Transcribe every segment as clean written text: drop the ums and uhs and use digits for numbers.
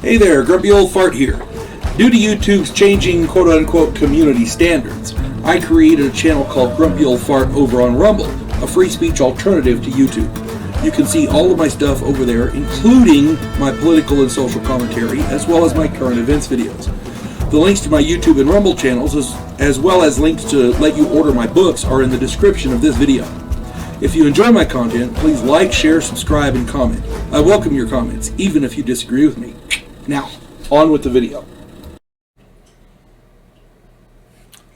Hey there, Grumpy Old Fart here. Due to YouTube's changing quote-unquote community standards, I created a channel called Grumpy Old Fart over on Rumble, a free speech alternative to YouTube. You can see all of my stuff over there, including my political and social commentary, as well as my current events videos. The links to my YouTube and Rumble channels, as well as links to let you order my books, are in the description of this video. If you enjoy my content, please like, share, subscribe, and comment. I welcome your comments, even if you disagree with me. Now, on with the video.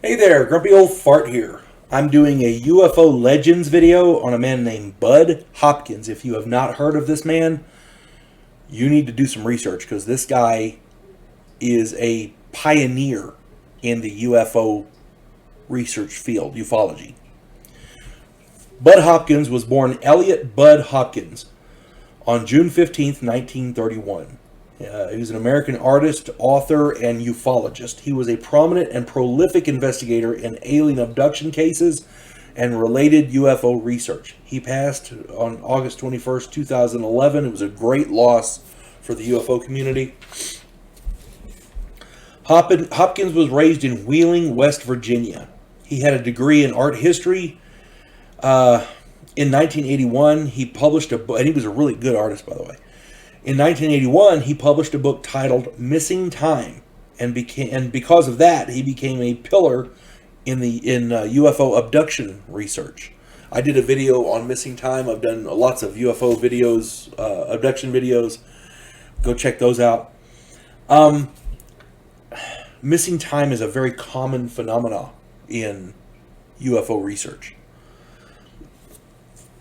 Hey there, Grumpy Old Fart here. I'm doing a UFO Legends video on a man named Budd Hopkins. If you have not heard of this man, you need to do some research, because this guy is a pioneer in the UFO research field, ufology. Budd Hopkins was born Elliot Budd Hopkins on June 15th, 1931. He was an American artist, author, and ufologist. He was a prominent and prolific investigator in alien abduction cases and related UFO research. He passed on August 21st, 2011. It was a great loss for the UFO community. Hopkins was raised in Wheeling, West Virginia. He had a degree in art history. In 1981, he published a book, and he was a really good artist, by the way. In 1981, he published a book titled Missing Time, and because of that, he became a pillar in UFO abduction research. I did a video on Missing Time. I've done lots of UFO videos, abduction videos. Go check those out. Missing time is a very common phenomenon in UFO research.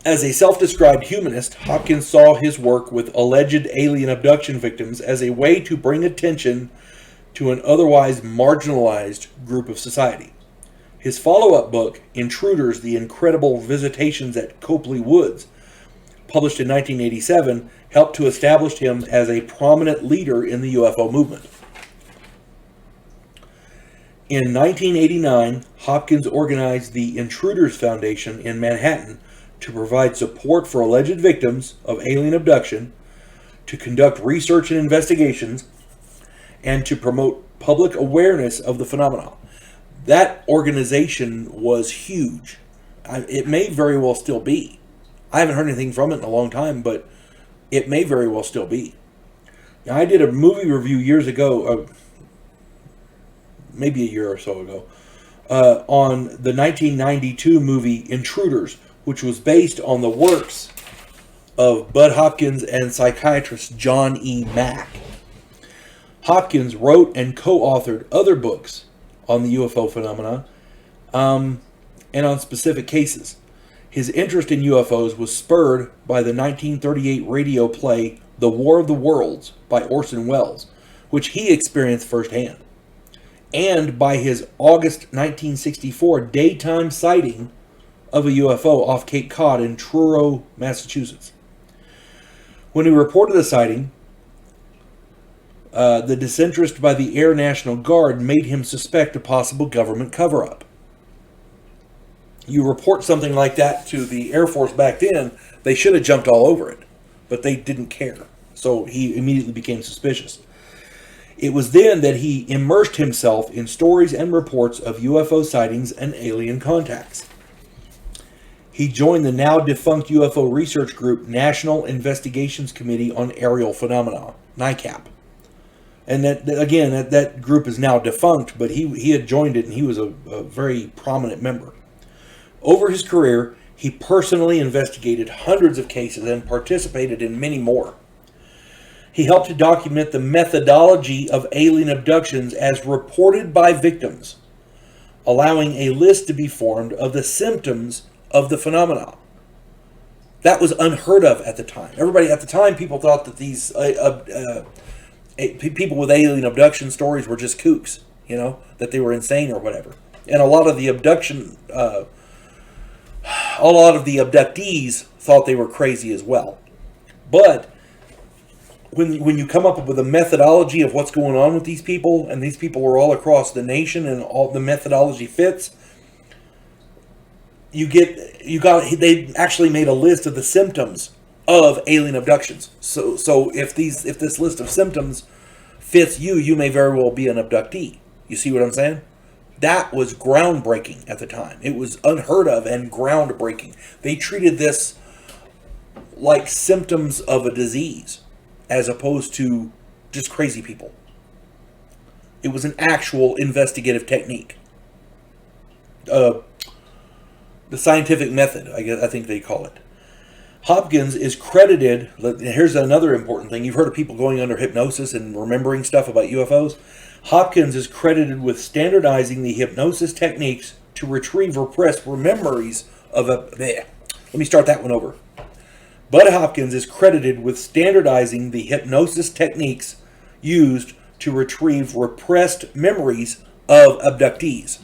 As a self-described humanist, Hopkins saw his work with alleged alien abduction victims as a way to bring attention to an otherwise marginalized group of society. His follow-up book, Intruders: The Incredible Visitations at Copley Woods, published in 1987, helped to establish him as a prominent leader in the UFO movement. In 1989, Hopkins organized the Intruders Foundation in Manhattan to provide support for alleged victims of alien abduction, to conduct research and investigations, and to promote public awareness of the phenomenon. That organization was huge. It may very well still be. I haven't heard anything from it in a long time, but it may very well still be. Now, I did a movie review years ago, maybe a year or so ago, on the 1992 movie Intruders, which was based on the works of Budd Hopkins and psychiatrist John E. Mack. Hopkins wrote and co-authored other books on the UFO phenomena and on specific cases. His interest in UFOs was spurred by the 1938 radio play The War of the Worlds by Orson Welles, which he experienced firsthand, and by his August 1964 daytime sighting of a UFO off Cape Cod in Truro, Massachusetts. When he reported the sighting, the disinterest by the Air National Guard made him suspect a possible government cover-up. You report something like that to the Air Force back then, they should have jumped all over it, but they didn't care. So he immediately became suspicious. It was then that he immersed himself in stories and reports of UFO sightings and alien contacts. He joined the now defunct UFO research group National Investigations Committee on Aerial Phenomena, NICAP. And that group is now defunct, but he had joined it, and he was a very prominent member. Over his career, he personally investigated hundreds of cases and participated in many more. He helped to document the methodology of alien abductions as reported by victims, allowing a list to be formed of the symptoms of the phenomenon. That was unheard of at the time. Everybody at the time, people thought that these people with alien abduction stories were just kooks, that they were insane or whatever. And a lot of the abductees thought they were crazy as well. But when you come up with a methodology of what's going on with these people, and these people were all across the nation, and all the methodology fits, they actually made a list of the symptoms of alien abductions. So if this list of symptoms fits you, you may very well be an abductee. You see what I'm saying? That was groundbreaking at the time. It was unheard of and groundbreaking. They treated this like symptoms of a disease as opposed to just crazy people. It was an actual investigative technique. The scientific method, I think they call it. Hopkins is credited, here's another important thing. You've heard of people going under hypnosis and remembering stuff about UFOs. Hopkins is credited with standardizing the hypnosis techniques to retrieve repressed memories of a... Let me start that one over. Budd Hopkins is credited with standardizing the hypnosis techniques used to retrieve repressed memories of abductees.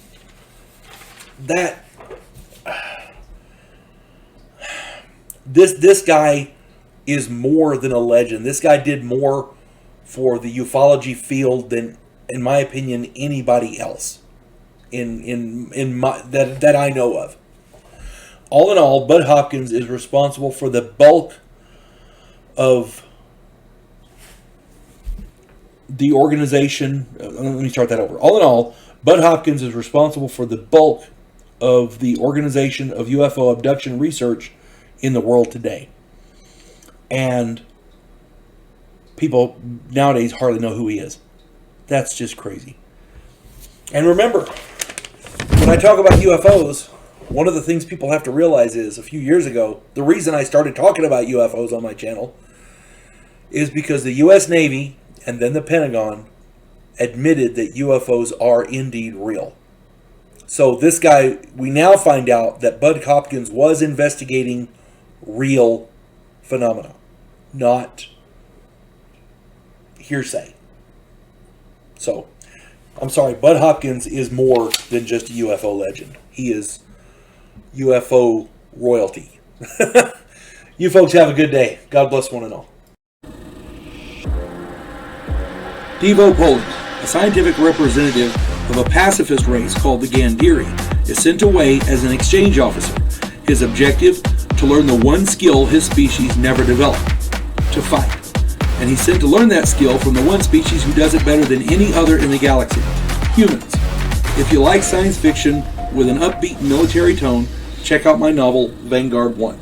This guy is more than a legend. This guy did more for the ufology field than, in my opinion, anybody else that I know of. All in all, Budd Hopkins is responsible for the bulk of the organization. Let me start that over. All in all, Budd Hopkins is responsible for the bulk of the organization of UFO abduction research in the world today. And people nowadays hardly know who he is. That's just crazy. And remember, when I talk about UFOs, one of the things people have to realize is, a few years ago, the reason I started talking about UFOs on my channel is because the U.S. Navy and then the Pentagon admitted that UFOs are indeed real. So this guy, we now find out that Budd Hopkins was investigating real phenomena, not hearsay. So, I'm sorry, Budd Hopkins is more than just a UFO legend. He is UFO royalty. You folks have a good day. God bless one and all. Devo Poland, a scientific representative of a pacifist race called the Gandhiri, is sent away as an exchange officer. His objective, to learn the one skill his species never developed, to fight. And he's sent to learn that skill from the one species who does it better than any other in the galaxy, humans. If you like science fiction with an upbeat military tone, check out my novel, Vanguard 1.